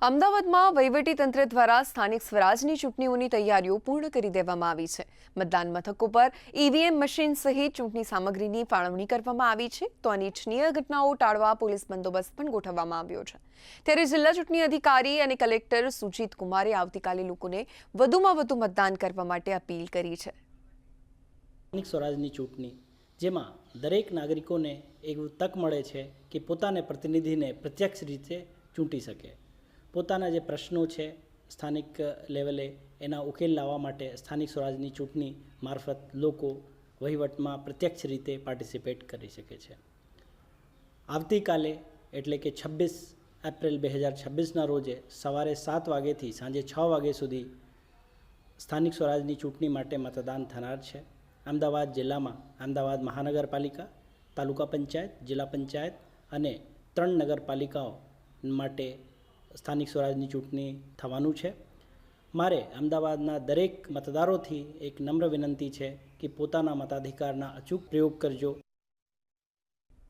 અમદાવાદમાં વહીવટીતંત્ર દ્વારા સ્થાનિક સ્વરાજની ચૂંટણીઓની તૈયારીઓ પૂર્ણ કરી દેવામાં આવી છે. મતદાન મથકો પર ઈવીએમ મશીન સહિત ચૂંટણી સામગ્રીની ફાળવણી કરવામાં આવી છે, તો અનિચ્છનીય ઘટનાઓ ટાળવા પોલીસ બંદોબસ્ત પણ ગોઠવવામાં આવ્યો છે. ત્યારે જિલ્લા ચૂંટણી અધિકારી અને કલેક્ટર સુજીત કુમારે આવતીકાલે લોકોને વધુમાં વધુ મતદાન કરવા માટે અપીલ કરી છે. સ્થાનિક સ્વરાજની ચૂંટણી જેમાં દરેક નાગરિકોને એક તક મળે છે કે પોતાના પ્રતિનિધિને પ્રત્યક્ષ રીતે ચૂંટી શકે. પોતાના જે પ્રશ્નો છે સ્થાનિક લેવલે એના ઉકેલ લાવવા માટે સ્થાનિક સ્વરાજની ચૂંટણી મારફત લોકો વહીવટમાં પ્રત્યક્ષ રીતે પાર્ટિસિપેટ કરી શકે છે. આવતીકાલે એટલે કે 26 એપ્રિલ 2026ના રોજે સવારે 7 વાગ્યાથી સાંજે 6 વાગ્યા સુધી સ્થાનિક સ્વરાજની ચૂંટણી માટે મતદાન થનાર છે. અમદાવાદ જિલ્લામાં અમદાવાદ મહાનગરપાલિકા, તાલુકા પંચાયત, જિલ્લા પંચાયત અને 3 નગરપાલિકાઓ માટે સ્થાનિક સ્વરાજની ચૂંટણી થવાનું છે. મારે અમદાવાદના દરેક મતદારોથી એક નમ્ર વિનંતી છે કે પોતાના મતાધિકારના અચૂક પ્રયોગ કરજો.